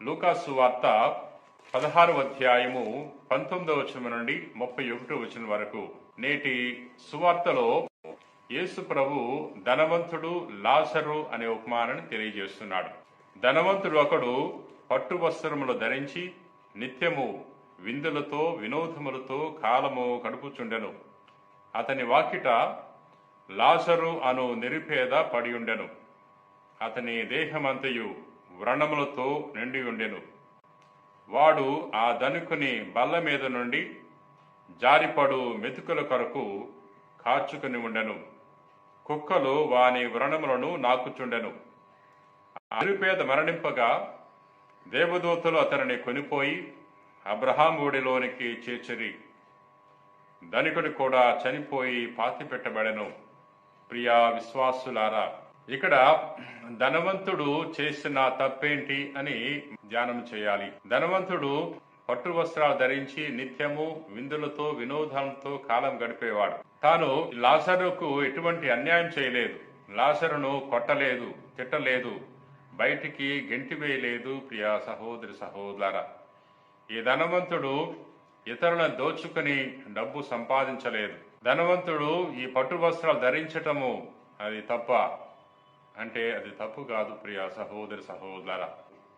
లూకాసు వార్త 16వ అధ్యాయము 19వ వచనం నుండి 31వ వచనం వరకు. నేటి సువార్తలో యేసు ప్రభు ధనవంతుడు లాజరు అనే ఉపమానాన్ని తెలియజేస్తున్నాడు. ధనవంతుడు ఒకడు పట్టు వస్త్రములు ధరించి నిత్యము విందులతో వినోదములతో కాలము గడుపుచుండెను. అతని వాకిట లాజరు అను నిరుపేద పడి ఉండెను. అతని దేహమంతయు వ్రణములతో నిండి ఉండెను. వాడు ఆ ధనికుని బల్ల మీద నుండి జారిపడు మెతుకుల కొరకు కాచుకుని ఉండెను. కుక్కలు వాని వ్రణములను నాకుచుండెను. నిరుపేద మరణింపగా దేవదూతలు అతనిని కొనిపోయి అబ్రహాము ఒడిలోనికి చేర్చిరి. ధనికుడు కూడా చనిపోయి పాతిపెట్టబడెను. ప్రియా విశ్వాసులారా, ఇక్కడ ధనవంతుడు చేసిన తప్పేంటి అని ధ్యానం చేయాలి. ధనవంతుడు పట్టు వస్త్రాలు ధరించి నిత్యము విందులతో వినోదంతో కాలం గడిపేవాడు. తాను లాజరుకు ఎటువంటి అన్యాయం చేయలేదు. లాజరును కొట్టలేదు, తిట్టలేదు, బయటికి గెంటివేయలేదు. ప్రియా సహోదరి సహోదరులారా, ఈ ధనవంతుడు ఇతరులను దోచుకుని డబ్బు సంపాదించలేదు. ధనవంతుడు ఈ పట్టు వస్త్రాలు ధరించటము అది తప్ప అంటే అది తప్పు కాదు. ప్రియా సహోదరి సహోదరులారా,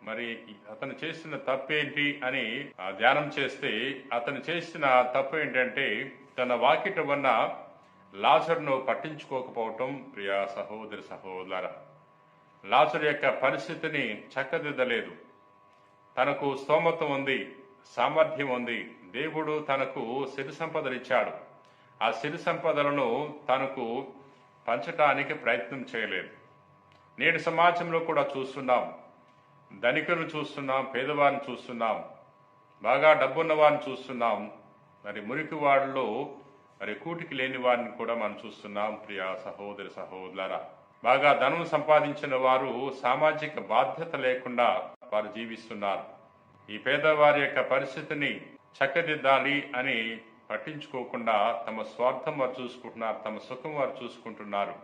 మరి అతను చేసిన తప్పేంటి అని ధ్యానం చేస్తే అతను చేసిన తప్పు ఏంటంటే తన వాకిట ఉన్న లాజరును పట్టించుకోకపోవటం. ప్రియా సహోదరి సహోదరులారా, లాజరు యొక్క పరిస్థితిని చక్కదిద్దలేదు. తనకు స్తోమత ఉంది, సామర్థ్యం ఉంది, దేవుడు తనకు సిరి సంపదలు ఇచ్చాడు. ఆ సిరి సంపదలను తనకు పంచటానికి ప్రయత్నం చేయలేదు. నేటి సమాజంలో కూడా చూస్తున్నాం, ధనికులను చూస్తున్నాం, పేదవారిని చూస్తున్నాం, బాగా డబ్బున్న వారిని చూస్తున్నాం, మరి మురికి వారిలో మరి కూటికి లేని వారిని కూడా మనం చూస్తున్నాం. ప్రియా సహోదరి సహోదరులారా, బాగా ధనం సంపాదించిన వారు సామాజిక బాధ్యత లేకుండా వారు జీవిస్తున్నారు. ఈ పేదవారి యొక్క పరిస్థితిని చక్కదిద్దాలి అని పట్టించుకోకుండా తమ స్వార్థం వారు చూసుకుంటున్నారు, తమ సుఖం వారు చూసుకుంటున్నారు.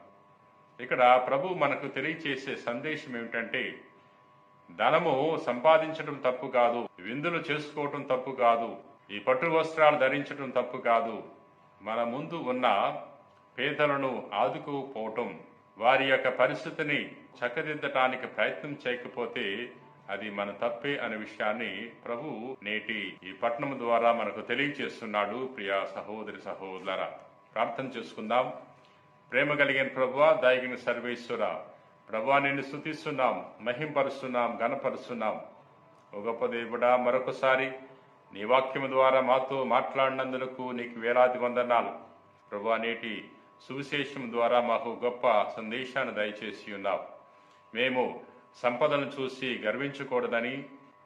ఇక్కడ ప్రభు మనకు తెలియచేసే సందేశం ఏమిటంటే ధనము సంపాదించడం తప్పు కాదు, విందులు చేసుకోవటం తప్పు కాదు, ఈ పట్టు వస్త్రాలు ధరించడం తప్పు కాదు. మన ముందు ఉన్న పేదలను ఆదుకోపోవటం, వారి యొక్క పరిస్థితిని చక్కదిద్దటానికి ప్రయత్నం చేయకపోతే అది మన తప్పే అనే విషయాన్ని ప్రభు నేటి ఈ పట్టణం ద్వారా మనకు తెలియచేస్తున్నాడు. ప్రియా సహోదరి సహోదరులారా, ప్రార్థన చేసుకుందాం. ప్రేమ కలిగిన ప్రభువా, దయగిన సర్వేశ్వర ప్రభువా, నిన్ను స్తుతిస్తున్నాం, మహింపరుస్తున్నాం, ఘనపరుస్తున్నాం. ఓ గొప్ప దేవుడా, మరొకసారి నీ వాక్యం ద్వారా మాతో మాట్లాడినందుకు నీకు వేలాది వందనాలు. ప్రభువా, నేటి సువిశేషం ద్వారా మాకు గొప్ప సందేశాన్ని దయచేసి ఉన్నావు. మేము సంపదను చూసి గర్వించకూడదని,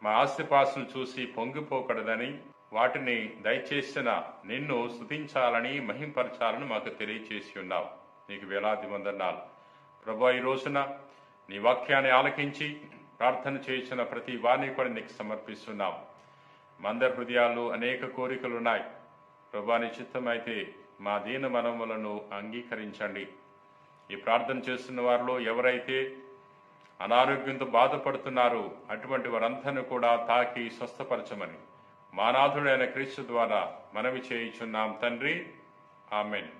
మా ఆస్తిపాస్తులను చూసి పొంగిపోకూడదని, వాటిని దయచేసిన నిన్ను స్తుతించాలని, మహింపరచాలని మాకు తెలియచేసి ఉన్నావు. నీకు వేలాది వందనాలు ప్రభువా. ఈ రోజున నీ వాక్యాన్ని ఆలకించి ప్రార్థన చేసిన ప్రతి వారిని కూడా నీకు సమర్పిస్తున్నాం. మందరి హృదయాల్లో అనేక కోరికలు ఉన్నాయి ప్రభువా. నీ చిత్తమైతే మా దీన మనములను అంగీకరించండి. ఈ ప్రార్థన చేస్తున్న వారిలో ఎవరైతే అనారోగ్యంతో బాధపడుతున్నారు అటువంటి వారందరినీ కూడా తాకి స్వస్థపరచమని మానాథుడైన క్రీస్తు ద్వారా మనవి చేయుచున్నాం తండ్రి. ఆమెన్.